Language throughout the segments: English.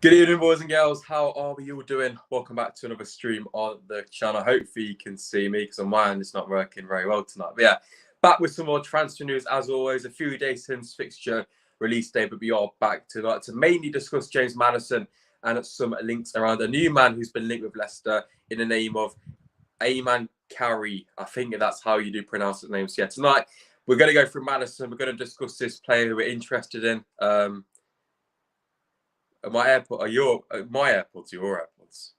Good evening, boys and girls. How are we all doing? Welcome back to another stream on the channel. Hopefully you can see me because on my end it's not working very well tonight. But yeah, back with some more transfer news as always. A few days since fixture release day, but we are back tonight to mainly discuss James Maddison and some links around a new man who's been linked with Leicester in the name of Ayman Kari. I think that's how you do pronounce the name. So yeah, tonight we're going to go through Maddison. We're going to discuss this player who we're interested in. My AirPods are my AirPods, your AirPods?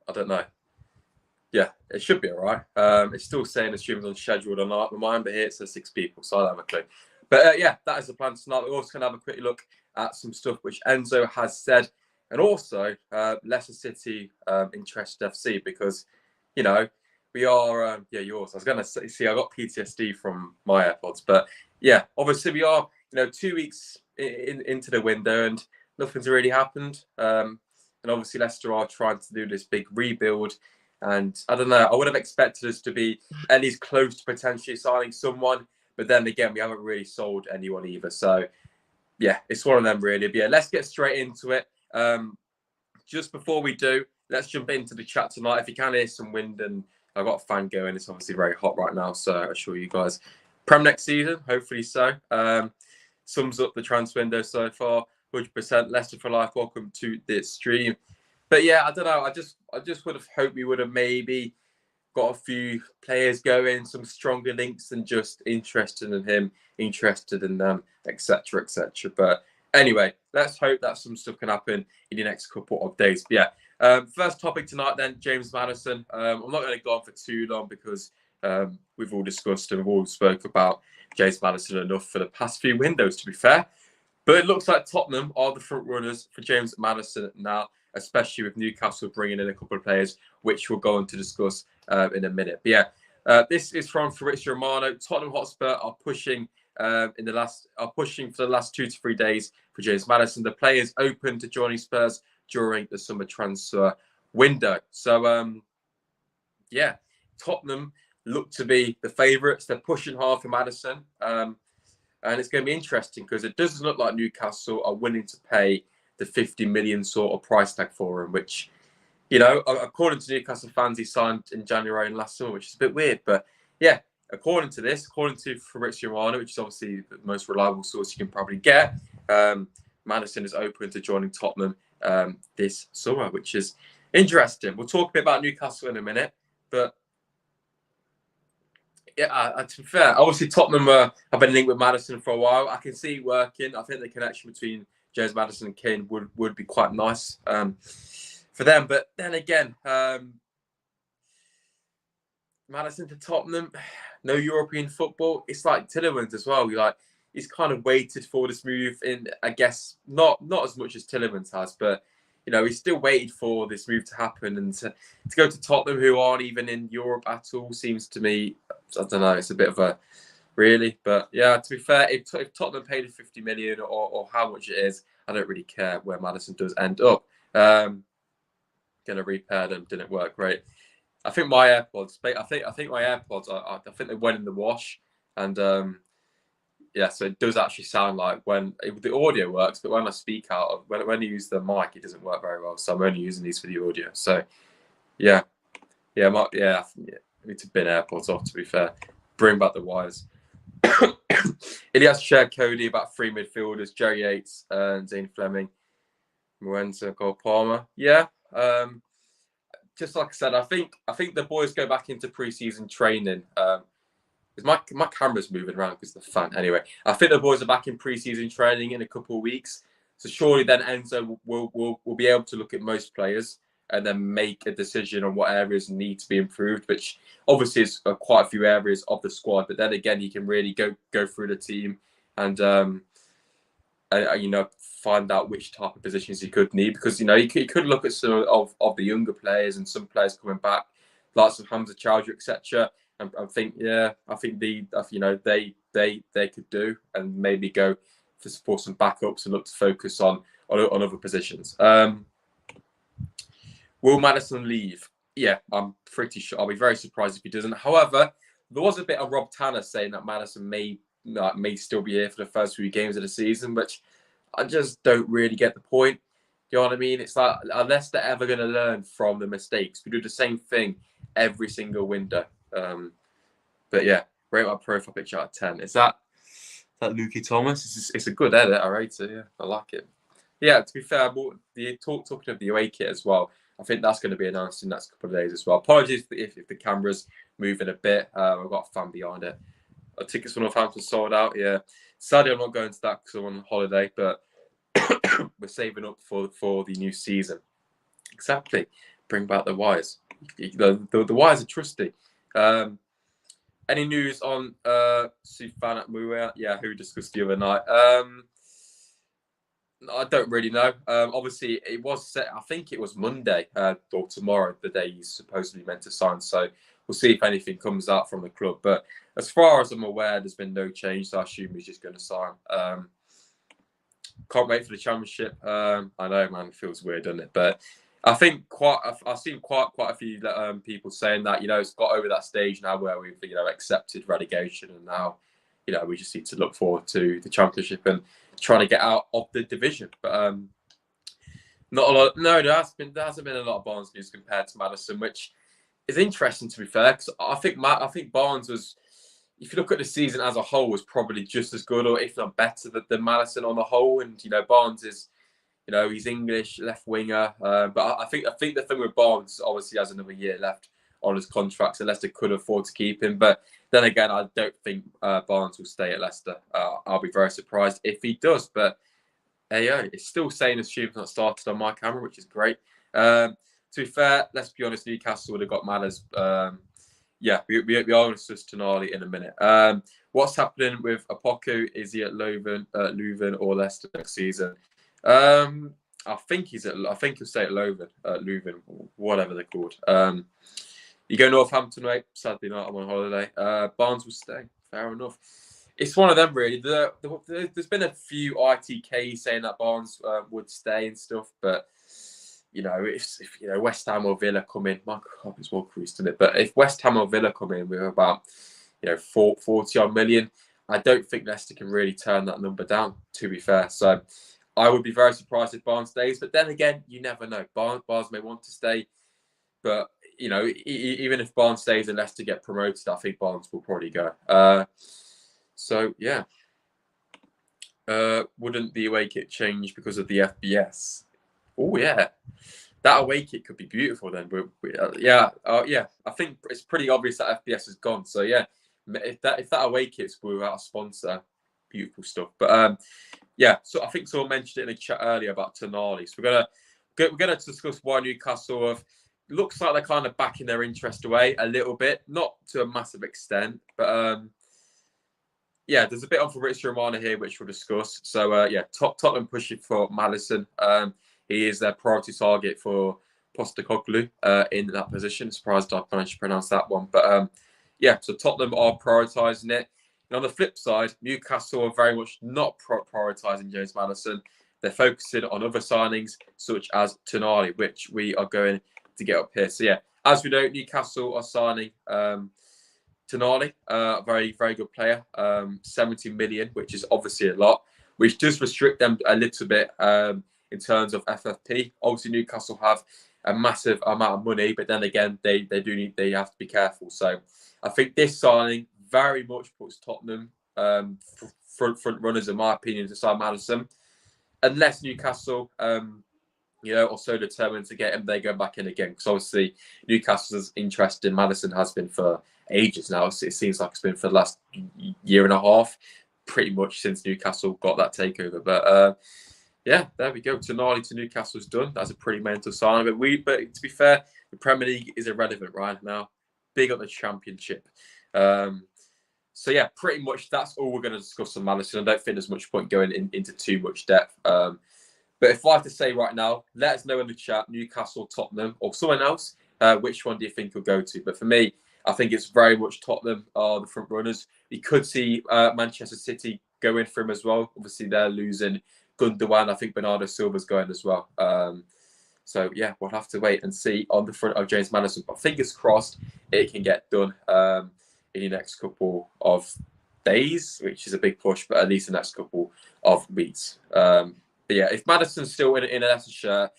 I don't know. Yeah, it should be all right. It's still saying the stream's unscheduled or not. Remember here it says 6 people, so I don't have a clue. But yeah, that is the plan tonight. We're also going to have a quick look at some stuff which Enzo has said, and also Leicester City interested FC because, you know, we are yours. I was going to see I got PTSD from my AirPods, but yeah, obviously we are 2 weeks into the window and nothing's really happened. And obviously Leicester are trying to do this big rebuild. And I don't know, I would have expected us to be at least close to potentially signing someone. But then again, we haven't really sold anyone either. So yeah, it's one of them really. But yeah, let's get straight into it. Just before we do, let's jump into the chat tonight. If you can hear some wind and I've got a fan going, it's obviously very hot right now. So I assure you guys, Prem next season, hopefully so. Sums up the transfer window so far. 100% Leicester for life. Welcome to this stream. But yeah, I don't know. I just would have hoped we would have maybe got a few players going, some stronger links than just interested in him, interested in them, etc., etc. But anyway, let's hope that some stuff can happen in the next couple of days. But yeah, first topic tonight then, James Maddison. I'm not going to go on for too long because we've all discussed and we've all spoke about James Maddison enough for the past few windows, to be fair. But it looks like Tottenham are the front runners for James Maddison now, especially with Newcastle bringing in a couple of players, which we'll go on to discuss in a minute. But yeah, this is from Fabrizio Romano. Tottenham Hotspur are pushing for the last 2 to 3 days for James Maddison. The player is open to joining Spurs during the summer transfer window. So yeah, Tottenham look to be the favourites. They're pushing hard for Maddison. And it's going to be interesting because it doesn't look like Newcastle are willing to pay the 50 million sort of price tag for him, which, according to Newcastle fans, he signed in January and last summer, which is a bit weird. But yeah, according to Fabrizio Romano, which is obviously the most reliable source you can probably get, Maddison is open to joining Tottenham this summer, which is interesting. We'll talk a bit about Newcastle in a minute, but yeah, to be fair, obviously Tottenham have been linked with Maddison for a while. I can see it working. I think the connection between James Maddison and Kane would be quite nice for them. But then again, Maddison to Tottenham, no European football. It's like Tielemans as well. He's kind of waited for this move in, I guess, not as much as Tielemans has, but he's still waited for this move to happen, and to go to Tottenham, who aren't even in Europe at all, seems to me, I don't know, it's a bit of a really. But yeah, to be fair, if Tottenham paid 50 million or how much it is, I don't really care where Maddison does end up. Gonna repair them, didn't work great. I think my AirPods, I think they went in the wash, and yeah, so it does actually sound like the audio works, but when I speak out, when you use the mic, it doesn't work very well. So I'm only using these for the audio. So yeah, I need to bin AirPods off, to be fair. Bring back the wires. Ilias shared Cody about 3 midfielders: Jerry Yates, Zane Fleming, Moenza, Cole Palmer. Yeah, just like I said, I think the boys go back into pre-season training. My camera's moving around because of the fan. Anyway, I think the boys are back in pre-season training in a couple of weeks. So surely then Enzo will be able to look at most players and then make a decision on what areas need to be improved, which obviously is quite a few areas of the squad. But then again, he can really go through the team and find out which type of positions he could need, because he could look at some of the younger players and some players coming back, lots of Hamza Chowdhury, etc. And I think they could do, and maybe go for some backups and look to focus on other positions. Will Maddison leave? Yeah, I'm pretty sure. I'll be very surprised if he doesn't. However, there was a bit of Rob Tanner saying that Maddison may still be here for the first few games of the season, which I just don't really get the point. You know what I mean? It's like, unless they're ever going to learn from the mistakes, we do the same thing every single window. But yeah, rate my profile picture out of 10. Is that Lukey Thomas? It's a good edit. I rate it. Yeah, I like it. Yeah, to be fair, I bought talking of the away kit as well. I think that's going to be announced in the next couple of days as well. Apologies if the camera's moving a bit. I've got a fan behind it. Our tickets for Northampton sold out. Yeah, sadly I'm not going to that because I'm on holiday, but we're saving up for the new season. Exactly. Bring back the wires. The wires are trusty. Any news on Sufan at Muir? Yeah, who we discussed the other night. I don't really know. Obviously, it was set. I think it was Monday or tomorrow, the day he's supposedly meant to sign. So we'll see if anything comes out from the club. But as far as I'm aware, there's been no change. So I assume he's just going to sign. Can't wait for the championship. I know, man, it feels weird, doesn't it? But I think I've seen quite a few people saying that, it's got over that stage now where we've accepted relegation, and now we just need to look forward to the championship and trying to get out of the division. But not a lot. No, there hasn't been a lot of Barnes news compared to Maddison, which is interesting, to be fair, because I think Barnes was, if you look at the season as a whole, was probably just as good, or if not better, than Maddison on the whole. And Barnes is, he's English, left winger. But I think the thing with Barnes, obviously, has another year left on his contract, so Leicester could afford to keep him. But then again, I don't think Barnes will stay at Leicester. I'll be very surprised if he does. But hey, it's still saying as Tube's not started on my camera, which is great. To be fair, let's be honest, Newcastle would have got Madders. Yeah, we are going to discuss Tonali in a minute. What's happening with Apoku? Is he at Leuven or Leicester next season? I think he'll stay at Leuven, whatever they're called. You go Northampton, mate. Sadly not. I'm on holiday. Barnes will stay. Fair enough. It's one of them, really. There's been a few ITKs saying that Barnes would stay and stuff, but if West Ham or Villa come in, my God, it's more cruised in it. But if West Ham or Villa come in with about 40 odd million, I don't think Leicester can really turn that number down, to be fair. So I would be very surprised if Barnes stays. But then again, you never know. Barnes may want to stay, but even if Barnes stays and Leicester get promoted, I think Barnes will probably go. So yeah. Wouldn't the away kit change because of the FBS? Oh yeah, that away kit could be beautiful then. Yeah. I think it's pretty obvious that FBS is gone. So yeah, if that away kit's without a sponsor, beautiful stuff. But yeah, so I think someone mentioned it in a chat earlier about Tonali. So we're gonna discuss why Newcastle looks like they're kind of backing their interest away a little bit, not to a massive extent, but yeah, there's a bit on for Rich Romano here, which we'll discuss. So yeah, Tottenham pushing for Maddison. He is their priority target for Postecoglou in that position. Surprised I managed to pronounce that one. But yeah, so Tottenham are prioritising it. And on the flip side, Newcastle are very much not prioritising James Maddison. They're focusing on other signings, such as Tonali, which we are going to get up here. So yeah, as we know, Newcastle are signing Tonali, a very, very good player, 70 million, which is obviously a lot, which does restrict them a little bit in terms of FFP. Obviously, Newcastle have a massive amount of money, but then again, they have to be careful. So I think this signing very much puts Tottenham front runners, in my opinion, to sign Maddison. Unless Newcastle, are so determined to get him, they go back in again. Because obviously, Newcastle's interest in Maddison has been for ages now. It seems like it's been for the last year and a half, pretty much since Newcastle got that takeover. But yeah, there we go. Tonali to Newcastle's done. That's a pretty mental sign. But to be fair, the Premier League is irrelevant right now. Big up the Championship. So yeah, pretty much that's all we're going to discuss on Maddison. I don't think there's much point going into too much depth. But if I have to say right now, let us know in the chat, Newcastle, Tottenham, or someone else, which one do you think you'll go to? But for me, I think it's very much Tottenham are the front runners. You could see Manchester City go in for him as well. Obviously, they're losing Gundogan. I think Bernardo Silva's going as well. So yeah, we'll have to wait and see on the front of James Maddison. But fingers crossed, it can get done in the next couple of days, which is a big push, but at least the next couple of weeks. But yeah, if Maddison's still in a Leicester shirt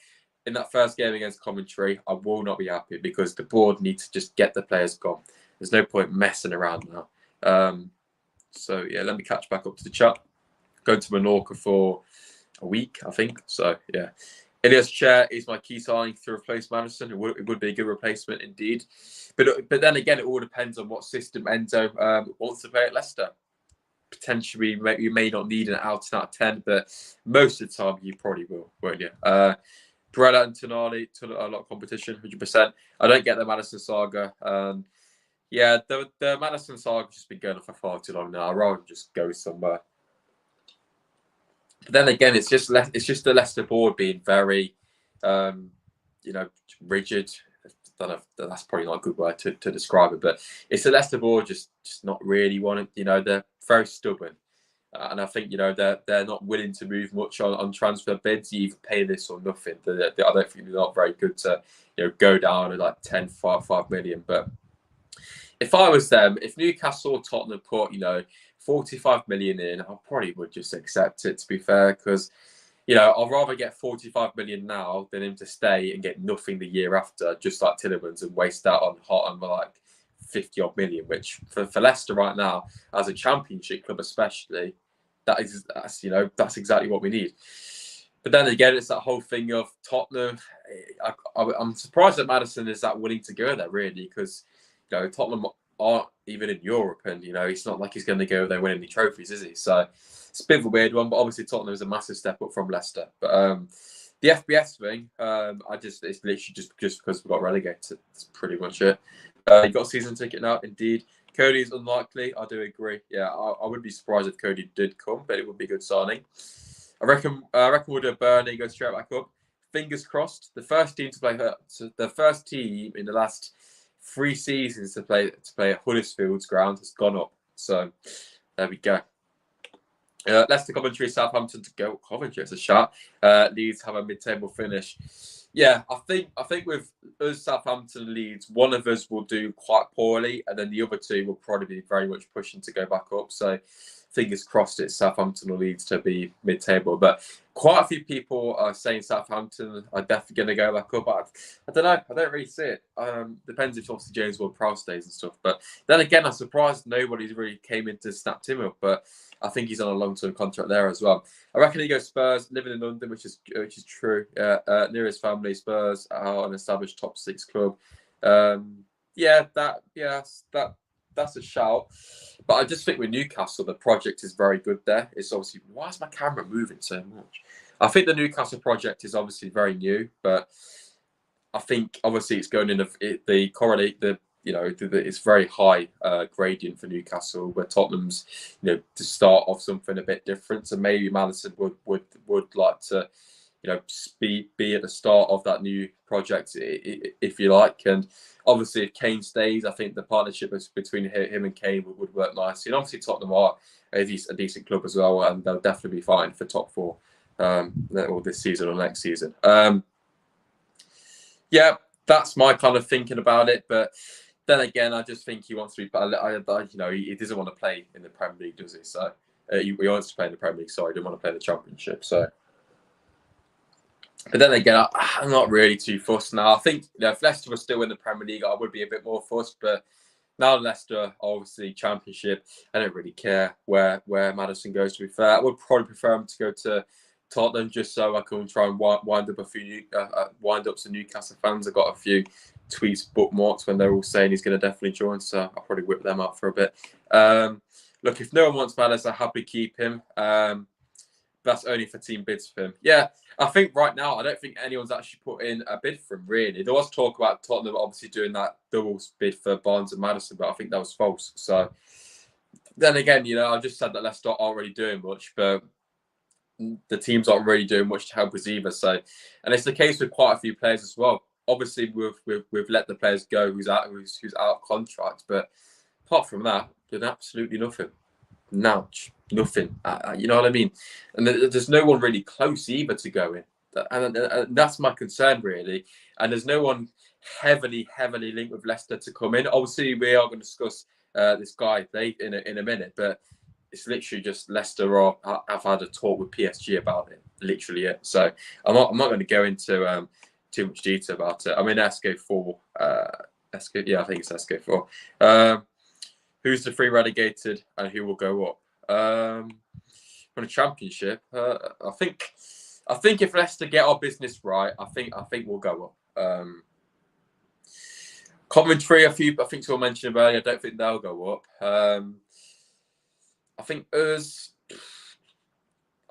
in that first game against Coventry, I will not be happy because the board needs to just get the players gone. There's no point messing around now. So yeah, let me catch back up to the chat. Going to Menorca for a week, I think. So yeah, Ilias Chair is my key signing to replace Maddison. It would be a good replacement indeed. But then again, it all depends on what system Enzo wants to play at Leicester. Potentially, you may not need an out-and-out 10, but most of the time you probably will, won't you? Barella and Tonali, a lot of competition, 100%. I don't get the Maddison saga. Yeah, the Maddison saga has just been going on for far too long now. I'd rather just go somewhere. But then again, it's just the Leicester board being very, rigid. I don't know if that's probably not a good word to describe it, but it's the Leicester board just not really wanting. They're very stubborn, and I think they're not willing to move much on transfer bids. You either pay this or nothing. I don't think they're not very good to go down at like 10, 5 million. But if I was them, if Newcastle or Tottenham put 45 million in, I probably would just accept it, to be fair, because I'd rather get 45 million now than him to stay and get nothing the year after, just like Tillemans, and waste that on like 50 odd million, which for Leicester right now, as a championship club especially, that's exactly what we need. But then again, it's that whole thing of Tottenham. I'm surprised that Maddison is that willing to go there, really, because Tottenham aren't even in Europe, and it's not like he's going to go there win any trophies, is he? So it's a bit of a weird one, but obviously Tottenham is a massive step up from Leicester. But the FBS thing, it's literally just because we got relegated. That's pretty much it. You got a season ticket now, indeed. Cody is unlikely. I do agree. Yeah, I would be surprised if Cody did come, but it would be a good signing. I reckon we'll do a Burnley, go straight back up. Fingers crossed. The first team in the last 3 seasons to play at Huddersfield's ground has gone up. So there we go. Leicester, Coventry, Southampton to go. Coventry, it's a shot. Leeds have a mid-table finish. Yeah, I think with us, Southampton and Leeds, one of us will do quite poorly, and then the other two will probably be very much pushing to go back up. So fingers crossed it's Southampton or Leeds to be mid-table. But quite a few people are saying Southampton are definitely going to go back up. I don't know. I don't really see it. Depends if obviously James Ward-Prowse stays and stuff. But then again, I'm surprised nobody's really came in to snap him up. But I think he's on a long-term contract there as well. I reckon he goes Spurs, living in London, which is true. Near his family, Spurs are an established top 6 club. That's a shout. But I just think with Newcastle, the project is very good there. It's obviously, why is my camera moving so much? I think the Newcastle project is obviously very new, but I think obviously it's going in it's very high gradient for Newcastle, where Tottenham's to start off something a bit different. So maybe Maddison would like to be at the start of that new project, if you like. And obviously if Kane stays, I think the partnership between him and Kane would work nicely. And obviously Tottenham are a decent club as well, and they'll definitely be fighting for top 4 or this season or next season. Yeah, that's my kind of thinking about it. But then again, I just think he wants to be. He doesn't want to play in the Premier League, does he? So he wants to play in the Premier League. Sorry, he didn't want to play in the Championship. So, but then again, I'm not really too fussed now. I think if Leicester was still in the Premier League, I would be a bit more fussed. But now Leicester, obviously Championship, I don't really care where Maddison goes. To be fair, I would probably prefer him to go to Tottenham, just so I can try and wind up some Newcastle fans. I got a few tweets bookmarked when they're all saying he's going to definitely join, so I'll probably whip them up for a bit. Look, if no one wants Maddison, I'll happily keep him. That's only for team bids for him. Yeah, I think right now, I don't think anyone's actually put in a bid for him, really. There was talk about Tottenham obviously doing that double bid for Barnes and Maddison, but I think that was false. So then again, I just said that Leicester aren't really doing much, but the teams aren't really doing much to help us either. So, and it's the case with quite a few players as well. Obviously, we've let the players go who's out of contract, but apart from that, did absolutely nothing. Nothing. You know what I mean? And there's no one really close either to go in, and that's my concern really. And there's no one heavily linked with Leicester to come in. Obviously, we are going to discuss this guy in a minute, but it's literally just Leicester or I've had a talk with PSG about it. Literally it. So I'm not going to go into too much detail about it. I'm in SK4. I think it's SK4. Who's the 3 relegated and who will go up? From the Championship, I think if Leicester get our business right, I think we'll go up. Coventry, I think someone mentioned earlier. I don't think they'll go up. I think us.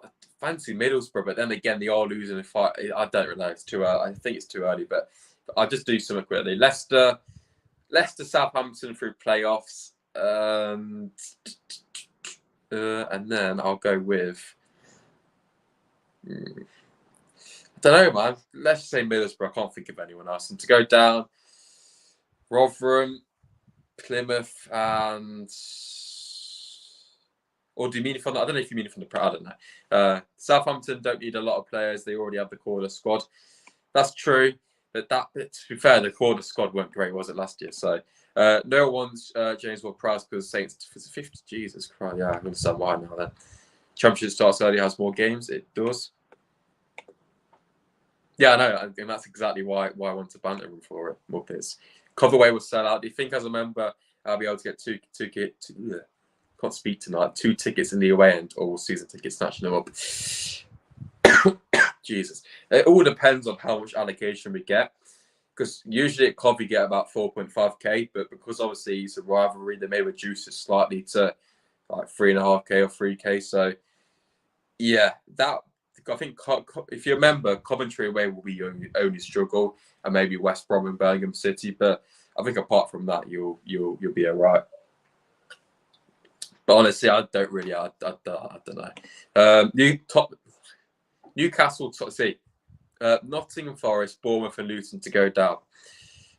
I fancy Middlesbrough, but then again, they are losing a fight. I don't know. It's too early. I think it's too early, but I'll just do something quickly. Leicester, Southampton through playoffs, and then I'll go with. I don't know, man. Let's just say Middlesbrough. I can't think of anyone else. And to go down, Rotherham, Plymouth, and. Or do you mean it from the, I don't know if you mean it from the, I don't know. Southampton don't need a lot of players. They already have the corner squad. That's true. But to be fair, the corner squad weren't great, was it, last year? So no one's James Ward-Prowse because Saints for 50. Jesus Christ. Yeah, I understand why now then. Championship starts early, has more games. It does. Yeah, I know. And that's exactly why I want to banter him for it. Muppets. Coverway will sell out. Do you think as a member I'll be able to get two can't speak tonight. 2 tickets in the away end, or season tickets, snatching them up. Jesus. It all depends on how much allocation we get. Because usually at Cov you get about 4.5k, but because obviously it's a rivalry, they may reduce it slightly to like 3.5k or 3k. So yeah, that I think if you remember, Coventry away will be your only struggle, and maybe West Brom and Birmingham City. But I think apart from that, you'll be alright. But honestly, I don't really. I don't know. Newcastle, see, Nottingham Forest, Bournemouth, and Luton to go down.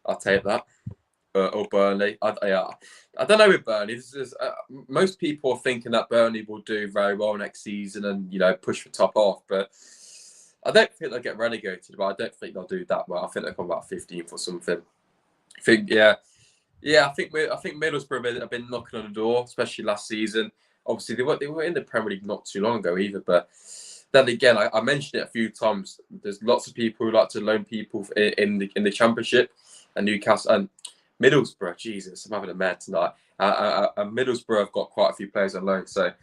I'll take that. Or Burnley. I don't know with Burnley. Most people are thinking that Burnley will do very well next season and push for top half. But I don't think they'll get relegated. But I don't think they'll do that well. I think they'll come about 15th or something. Yeah, I think Middlesbrough have been knocking on the door, especially last season. Obviously, they were in the Premier League not too long ago either. But then again, I mentioned it a few times. There's lots of people who like to loan people in the Championship, and Newcastle and Middlesbrough. Jesus, I'm having a mad tonight. And Middlesbrough have got quite a few players on loan, so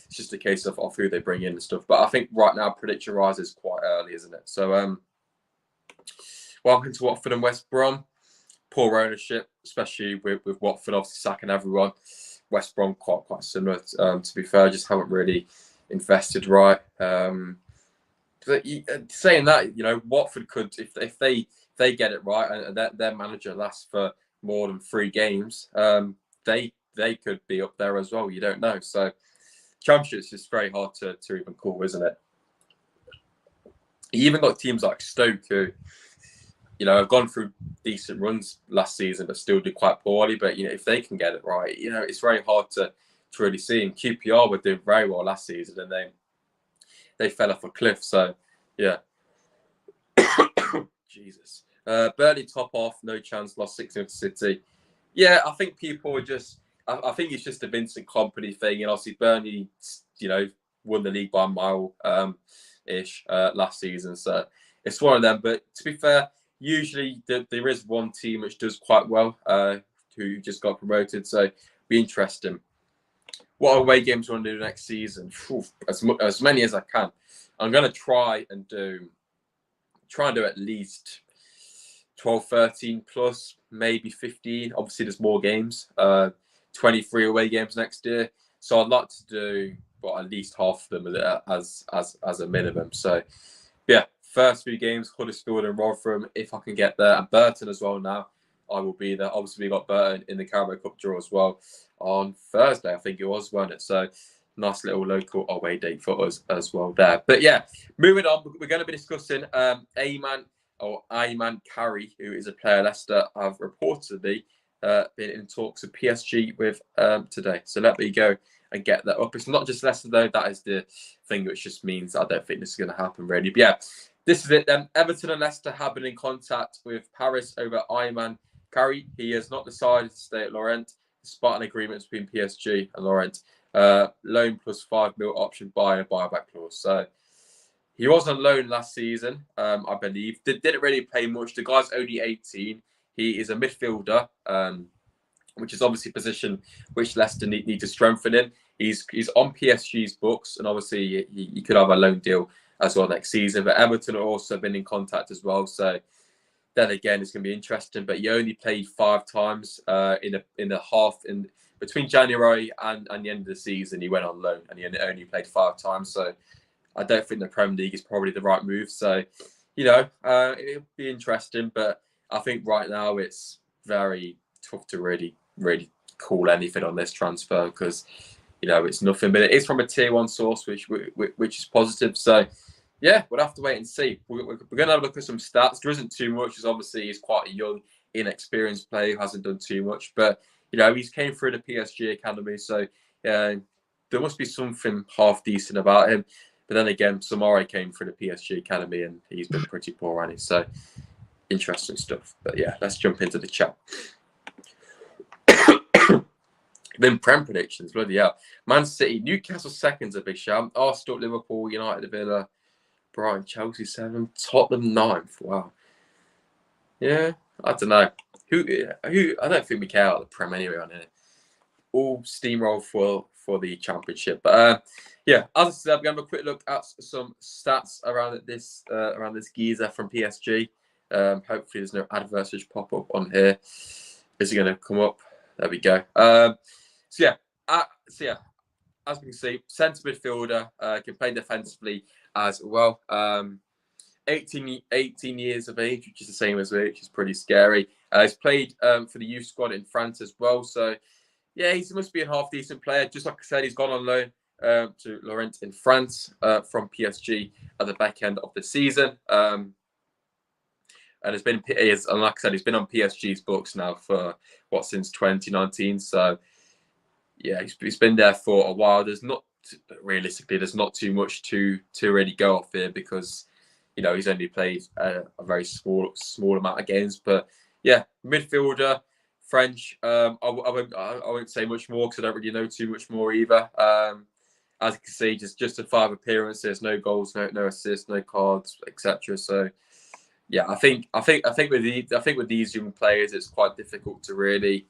it's just a case of who they bring in and stuff. But I think right now prediction rise is quite early, isn't it? So, welcome to Watford and West Brom. Poor ownership, especially with Watford obviously sacking everyone. West Brom quite similar. To be fair, just haven't really invested right. Saying that, Watford could if they get it right and their manager lasts for more than 3 games, they could be up there as well. You don't know. So Championship is just very hard to even call, isn't it? You even got teams like Stoke who. I've gone through decent runs last season, but still did quite poorly. But if they can get it right, it's very hard to really see. And QPR were doing very well last season, and they fell off a cliff. So yeah, Jesus. Burnley top off, no chance. Lost 6-0 to City. Yeah, I think people are just. I think it's just a Vincent Kompany thing, and obviously Burnley, won the league by a mile, ish last season. So it's one of them. But to be fair. Usually there is one team which does quite well, who just got promoted. So be interesting. What away games do I want to do next season? As many as I can. I'm going to try and do at least 12, 13 plus, maybe 15. Obviously, there's more games. 23 away games next year. So I'd like to do at least half of them as a minimum. So yeah. First 3 games, Huddersfield and Rotherham, if I can get there. And Burton as well now. I will be there. Obviously, we got Burton in the Carabao Cup draw as well on Thursday, I think it was, wasn't it? So, nice little local away date for us as well there. But yeah, moving on, we're going to be discussing Ayman Kari, who is a player Leicester have reportedly been in talks with PSG with today. So let me go and get that up. It's not just Leicester, though. That is the thing, which just means I don't think this is going to happen, really. But yeah. This is it then. Everton and Leicester have been in contact with Paris over Ayman Kari. He has not decided to stay at Lorient, despite an agreement between PSG and Lorient. Loan plus 5 mil option buy and a buyback clause. So he was on loan last season, I believe. Didn't really play much. The guy's only 18. He is a midfielder, which is obviously a position which Leicester need to strengthen in. He's on PSG's books, and obviously he could have a loan deal as well next season. But Everton have also been in contact as well. So then again, it's going to be interesting. But he only played 5 times in the half in between January and the end of the season. He went on loan, and he only played 5 times. So I don't think the Premier League is probably the right move. So, it'll be interesting. But I think right now it's very tough to really call anything on this transfer because, it's nothing. But it is from a tier 1 source, which is positive. So, yeah, we'll have to wait and see. We're going to have a look at some stats. There isn't too much, because obviously he's quite a young, inexperienced player who hasn't done too much. But, he's came through the PSG academy. So, there must be something half decent about him. But then again, Samari came through the PSG academy and he's been pretty poor, hasn't he? So, interesting stuff. But yeah, let's jump into the chat. Then Prem predictions, bloody hell. Man City, Newcastle second's a big shout. Arsenal, Liverpool, United, Villa, Brighton, Chelsea 7, Tottenham 9th. Wow. Yeah, I don't know. Who? I don't think we care about the Prem anyway on here. All steamroll for the championship. But yeah, as I said, I'm going to have a quick look at some stats around this geezer from PSG. Hopefully there's no adverts which pop up on here. Is it going to come up? There we go. So yeah, as we can see, centre midfielder, can play defensively as well. 18 years of age, which is the same as me, which is pretty scary. He's played for the youth squad in France as well. So yeah, he must be a half decent player. Just like I said, he's gone on loan to Laurent in France from PSG at the back end of the season. And like I said, he's been on PSG's books now for since 2019. So yeah, he's been there for a while. There's not too much to really go off here because he's only played a very small amount of games. But yeah, midfielder, French. I won't say much more because I don't really know too much more either. As you can see, just 5 appearances, no goals, no assists, no cards, etc. So yeah, I think with these young players, it's quite difficult to really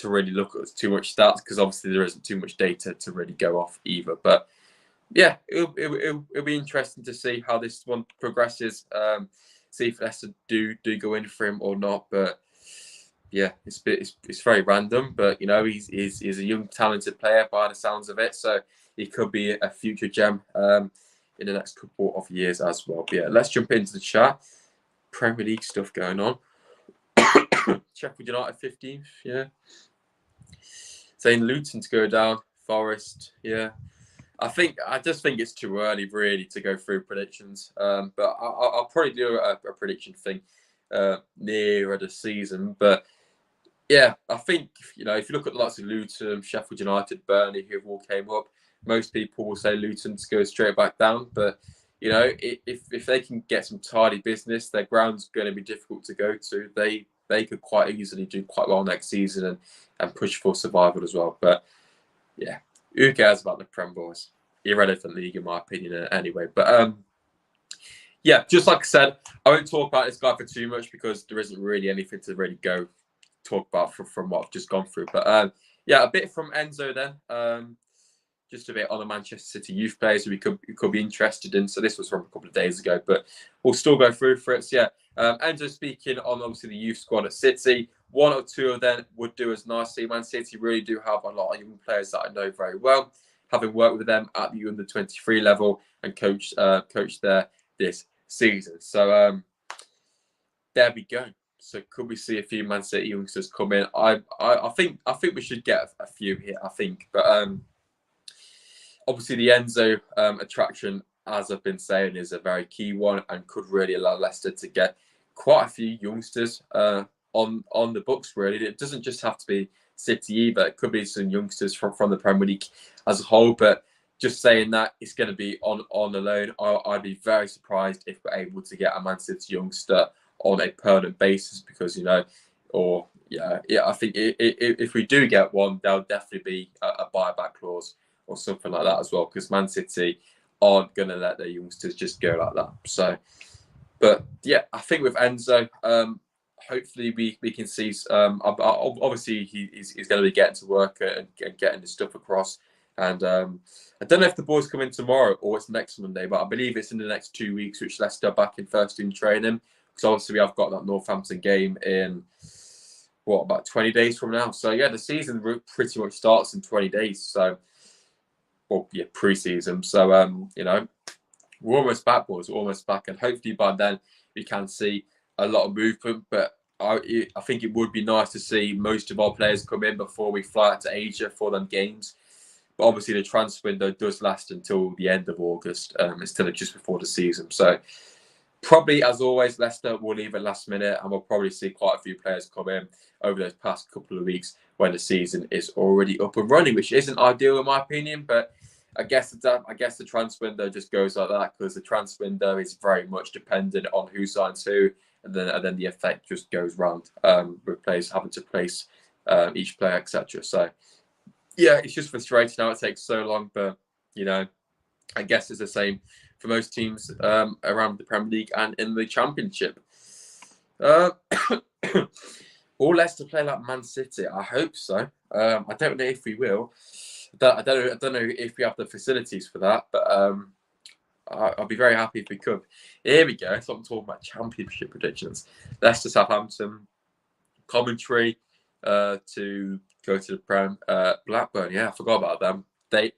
look at too much stats because obviously there isn't too much data to really go off either. But yeah, it'll be interesting to see how this one progresses. See if Leicester do go in for him or not. But yeah, it's very random. But he's a young talented player by the sounds of it. So he could be a future gem in the next couple of years as well. But yeah, let's jump into the chat. Premier League stuff going on. Sheffield United 15th, yeah. Saying Luton to go down, Forest, yeah. I just think it's too early really to go through predictions. But I'll probably do a prediction thing nearer the season. But yeah, I think if you look at the likes of Luton, Sheffield United, Burnley, who all came up, most people will say Luton to go straight back down. But if they can get some tidy business, their ground's going to be difficult to go to. They could quite easily do quite well next season and push for survival as well. But yeah, who cares about the Prem boys? Irrelevant league in my opinion anyway. But yeah, just like I said, I won't talk about this guy for too much because there isn't really anything to really go talk about from what I've just gone through. But yeah, a bit from Enzo then. Just a bit on the Manchester City youth players who we could be interested in. So this was from a couple of days ago, but we'll still go through for it. So yeah, Enzo speaking on obviously the youth squad at City. 1 or 2 of them would do us nicely. Man City really do have a lot of young players that I know very well, having worked with them at the under-23 level and coached there this season. So there we go. So could we see a few Man City youngsters come in? I think we should get a few here. I think, but obviously the Enzo attraction, as I've been saying, is a very key one and could really allow Leicester to get quite a few youngsters on the books. Really, it doesn't just have to be City either. It could be some youngsters from the Premier League as a whole. But just saying that it's going to be on the loan, I'd be very surprised if we're able to get a Man City youngster on a permanent basis because or I think if we do get one, there'll definitely be a buyback clause or something like that as well, because Man City aren't going to let their youngsters just go like that. So, but yeah, I think with Enzo, hopefully we can see. Obviously, he's going to be getting to work and getting his stuff across. And I don't know if the boys come in tomorrow or it's next Monday, but I believe it's in the next 2 weeks, which Leicester back in first team training. Because obviously we have got that Northampton game in about 20 days from now. So yeah, the season pretty much starts in 20 days. So, well, yeah, pre-season. So we're almost back, boys. We're almost back, and hopefully by then we can see a lot of movement. But I think it would be nice to see most of our players come in before we fly out to Asia for them games. But obviously the transfer window does last until the end of August, instead of just before the season. So probably, as always, Leicester will leave at last minute, and we'll probably see quite a few players come in over those past couple of weeks when the season is already up and running, which isn't ideal in my opinion. But I guess the transfer window just goes like that, because the transfer window is very much dependent on who signs who, and then the effect just goes round with players having to place each player, etc. So yeah, it's just frustrating how it takes so long, but I guess it's the same for most teams around the Premier League and in the Championship. Will Leicester play like Man City? I hope so. I don't know if we will. I don't know if we have the facilities for that, but I'll be very happy if we could. Here we go. So I'm talking about Championship predictions. Leicester, Southampton, Coventry to go to the Prem. Blackburn, yeah, I forgot about them. They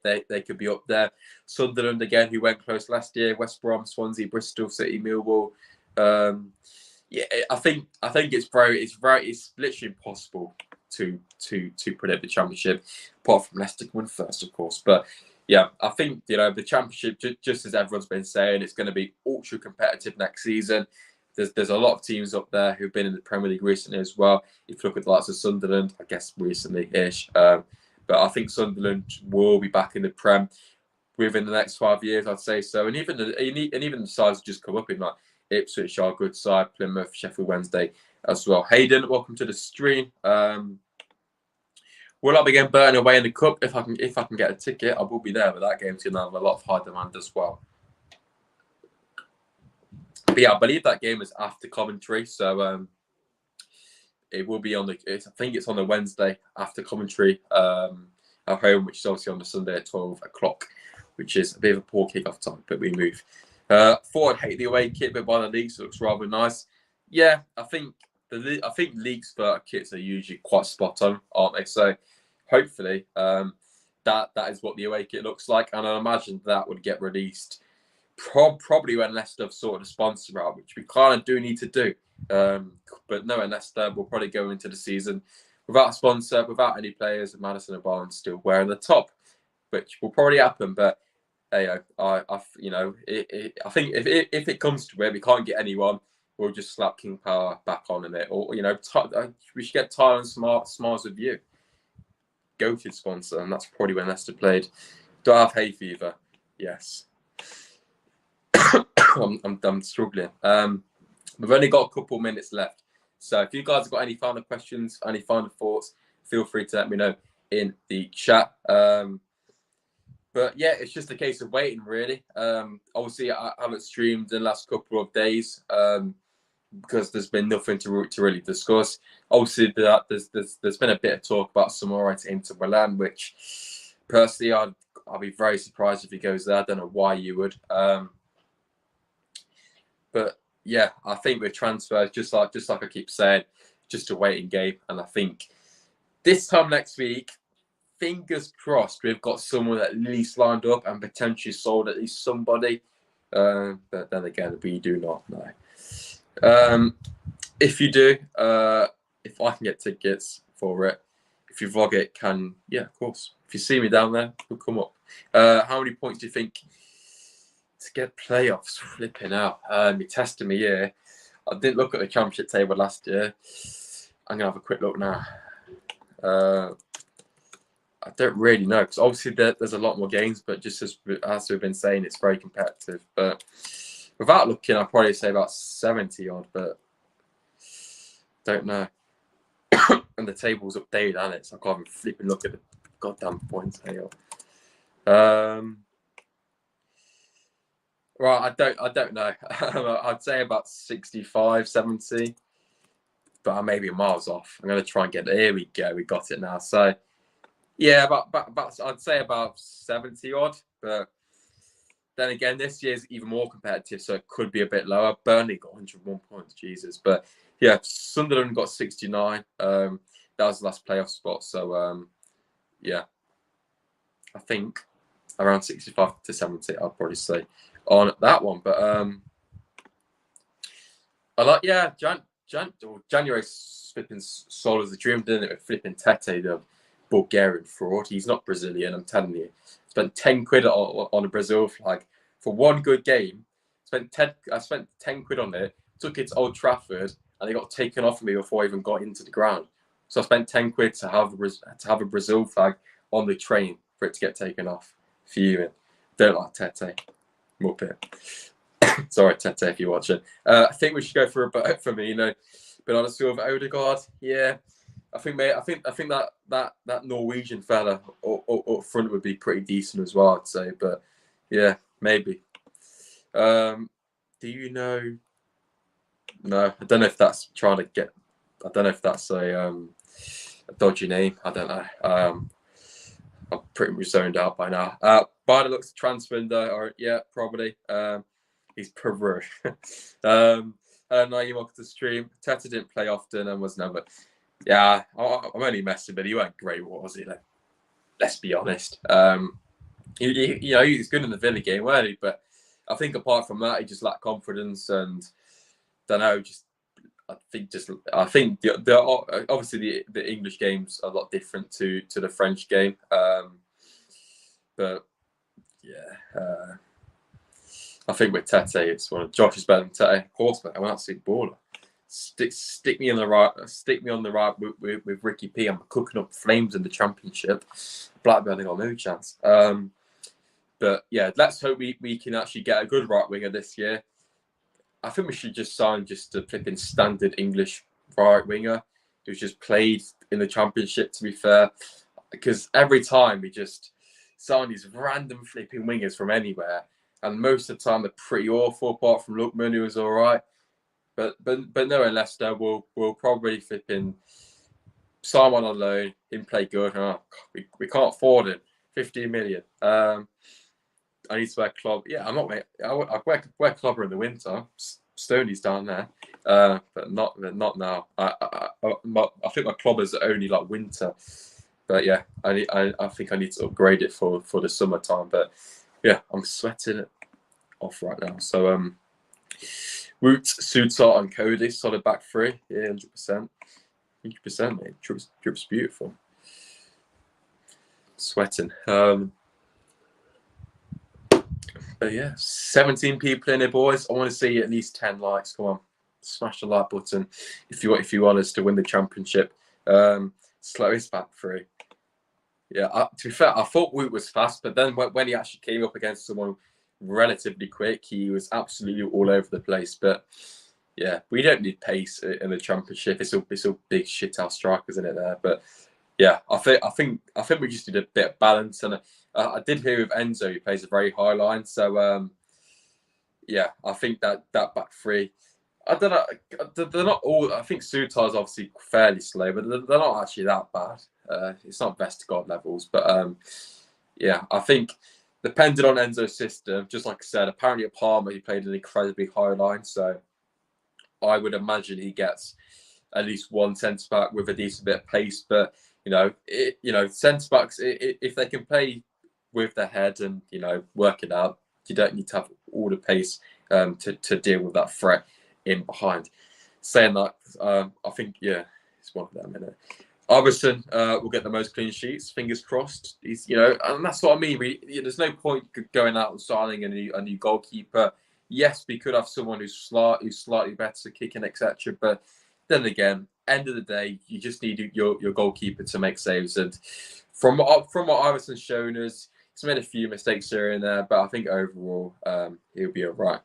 could be up there. Sunderland again, who went close last year. West Brom, Swansea, Bristol City, Millwall. Yeah, I think it's literally impossible to predict the Championship, apart from Leicester win first, of course. But yeah, I think the Championship, just as everyone's been saying, it's going to be ultra competitive next season. There's a lot of teams up there who've been in the Premier League recently as well. If you look at the likes of Sunderland, I guess recently-ish. But I think Sunderland will be back in the Prem within the next 5 years, I'd say so. And even the sides just come up in like Ipswich are a good side, Plymouth, Sheffield Wednesday as well. Hayden, welcome to the stream. Will I be getting Burton away in the cup? If I can get a ticket, I will be there. But that game's going to have a lot of high demand as well. But yeah, I believe that game is after Coventry, so it will be on I think it's on the Wednesday after Coventry at home, which is obviously on the Sunday at 12 o'clock, which is a bit of a poor kick-off time, but we move. Thought I'd hate the away kit, but by the leagues, it looks rather nice. Yeah, I think leagues for kits are usually quite spot on, aren't they? So hopefully that is what the away kit looks like, and I imagine that would get released probably when Leicester have sorted a sponsor out, which we kind of do need to do. But knowing Leicester, we'll probably go into the season without a sponsor, without any players, and Maddison and Barnes still wearing the top, which will probably happen. But I think if it comes to it, we can't get anyone, we'll just slap King Power back on in it, or we should get Tyler and Smiles with you, goated sponsor, and that's probably when Leicester played. Do I have hay fever? Yes. I'm struggling. We've only got a couple minutes left, so if you guys have got any final questions, any final thoughts, feel free to let me know in the chat. But yeah, it's just a case of waiting, really. Obviously, I haven't streamed in the last couple of days because there's been nothing to really discuss. Obviously, there's been a bit of talk about Samora to Inter Milan, which personally I'll be very surprised if he goes there. I don't know why you would. But yeah, I think with transfers, just like I keep saying, just a waiting game. And I think this time next week, fingers crossed, we've got someone at least lined up and potentially sold at least somebody. But then again, we do not know. If you do, if I can get tickets for it, if you vlog it, of course. If you see me down there, we'll come up. How many points do you think to get playoffs? Flipping out. You're testing me here. I didn't look at the Championship table last year. I'm going to have a quick look now. I don't really know, because obviously there's a lot more games, but just as we've been saying, it's very competitive. But without looking, I'd probably say about 70 odd, but don't know. and the table's updated, and it, so I can't even flip and look at the goddamn points table. Right, I don't know. I'd say about 65, 70, but I may be miles off. I'm gonna try and get it. Here we go. We got it now. So yeah, about I'd say about 70 odd, but then again, this year's even more competitive, so it could be a bit lower. Burnley got 101 points, Jesus. But yeah, Sunderland got 69. That was the last playoff spot. So yeah, I think around 65 to 70, I'll probably say on that one. But I like, yeah, January flipping sold as a dream, didn't it? With flipping Tete, the Bulgarian fraud. He's not Brazilian, I'm telling you. Spent 10 quid on a Brazil flag for one good game. I spent 10 quid on it, took it to Old Trafford, and it got taken off of me before I even got into the ground. So I spent 10 quid to have a Brazil flag on the train for it to get taken off. Fuming. Don't like Tete. Muppet. Sorry, Tete, if you're watching. I think we should go for a vote for me, But honestly, with Odegaard, yeah. I think that Norwegian fella up front would be pretty decent as well, I'd say. But yeah, maybe. Do you know? No, I don't know if that's trying to get. I don't know if that's a dodgy name. I don't know. I'm pretty much zoned out by now. By the looks of transfer window, or yeah, probably. He's Peru. No, you welcome to the stream. Teta didn't play often and was never. Yeah, I'm only messing, but he weren't great, was he? Let's be honest. He was good in the Villa game, weren't he? But I think apart from that, he just lacked confidence and don't know. I think the obviously the English game's a lot different to the French game. But yeah, I think with Tete, it's one of Josh is better than Tete. Of course, but I'm an absolute baller. Stick me on the right with Ricky P. I'm cooking up flames in the Championship. Blackburn got no chance. But yeah, let's hope we can actually get a good right winger this year. I think we should just sign just a flipping standard English right winger who's just played in the Championship, to be fair. Because every time we just sign these random flipping wingers from anywhere, and most of the time they're pretty awful, apart from Lookman, who was all right. But no, in Leicester, we'll probably flipping sign one on loan, him play good. Oh, we can't afford him. 15 million. I need to wear club. Yeah, I'm not. I wear clubber in the winter. Stoney's down there, but not now. I think my clubbers are only like winter. But yeah, I think I need to upgrade it for the summertime. But yeah, I'm sweating it off right now. So Roots, Sutar, and Cody, solid back three. Yeah, 100%. 100%, mate. Drip's beautiful. Sweating. But yeah, 17 people in here, boys. I want to see at least 10 likes. Come on, smash the like button if you want us to win the Championship. Slowest back three. Yeah, to be fair, I thought Woot was fast, but then when he actually came up against someone relatively quick, he was absolutely all over the place. But yeah, we don't need pace in the Championship. It's all big shithouse strikers in it there. But yeah, I think we just need a bit of balance. And I did hear with Enzo, he plays a very high line. So yeah, I think that back three. I don't know. They're not all. I think Sutar's obviously fairly slow, but they're not actually that bad. It's not best to God levels, but yeah, I think depending on Enzo's system, just like I said, apparently at Parma he played an incredibly high line, so I would imagine he gets at least one centre back with a decent bit of pace. But centre backs, if they can play with their head and work it out, you don't need to have all the pace to deal with that threat in behind. Saying that, I think it's one of them, isn't it? Iverson will get the most clean sheets. Fingers crossed. He's, and that's what I mean. There's no point going out and signing a new goalkeeper. Yes, we could have someone who's slightly better kicking, etc. But then again, end of the day, you just need your goalkeeper to make saves. And from what Iverson's shown us, he's made a few mistakes here and there, but I think overall he'll be all right.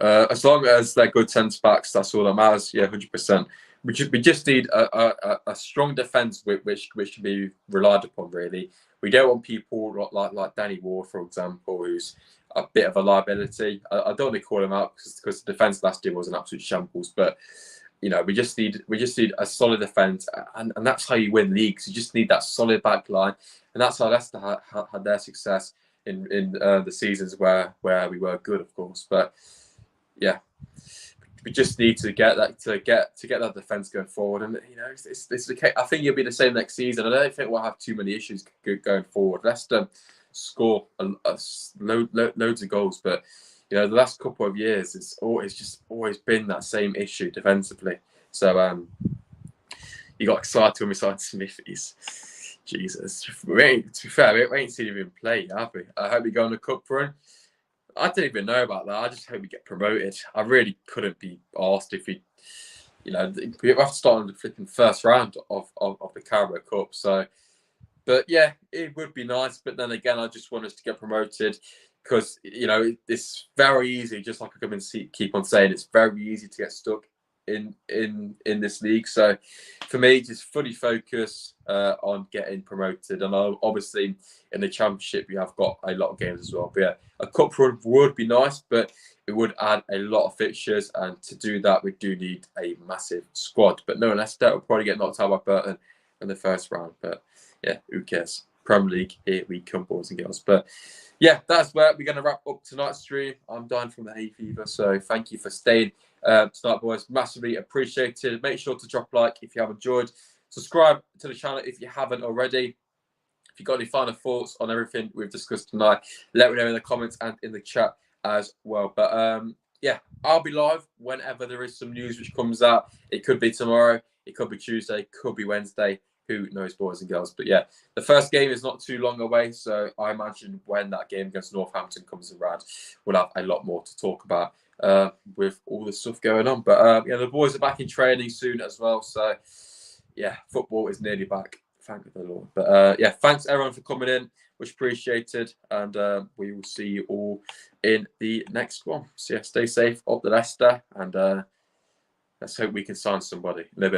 As long as they're good centre backs, that's all that matters. Yeah, 100%. we just need a strong defence which can be relied upon. Really, we don't want people like Danny Ward, for example, who's a bit of a liability. I don't want to call him out because the defence last year was an absolute shambles, but we just need a solid defence, and that's how you win leagues. You just need that solid back line, and that's how Leicester had their success in the seasons where we were good, of course. But yeah, we just need to get that defence going forward, and it's okay. I think it'll be the same next season. I don't think we'll have too many issues going forward. Leicester score loads of goals, but the last couple of years, it's always been that same issue defensively. So you got excited when we signed Smithies. Jesus, to be fair, we ain't seen him even play, have we? I hope we go on a cup run. I didn't even know about that. I just hope we get promoted. I really couldn't be asked if we have to start on the flipping first round of the Carabao Cup. So, but yeah, it would be nice. But then again, I just want us to get promoted because it's very easy. Just like I keep on saying, it's very easy to get stuck in this league. So for me, just fully focus on getting promoted, and obviously in the Championship we have got a lot of games as well. But yeah, a cup run would be nice, but it would add a lot of fixtures, and to do that we do need a massive squad. But no, Leicester will probably get knocked out by Burton in the first round, but yeah, who cares? Premier League, here we come, boys and girls. But yeah, that's where we're going to wrap up tonight's stream. I'm dying from the hay fever, so thank you for staying tonight, boys. Massively appreciated. Make sure to drop a like if you have enjoyed. Subscribe to the channel if you haven't already. If you've got any final thoughts on everything we've discussed tonight, let me know in the comments and in the chat as well. But yeah, I'll be live whenever there is some news which comes out. It could be tomorrow, it could be Tuesday, could be Wednesday. Who knows, boys and girls? But yeah, the first game is not too long away, so I imagine when that game against Northampton comes around, we'll have a lot more to talk about with all the stuff going on. But yeah, the boys are back in training soon as well, so yeah, football is nearly back. Thank the Lord. But yeah, thanks everyone for coming in, much appreciated, and we will see you all in the next one. So yeah, stay safe up the Leicester, and let's hope we can sign somebody in a bit.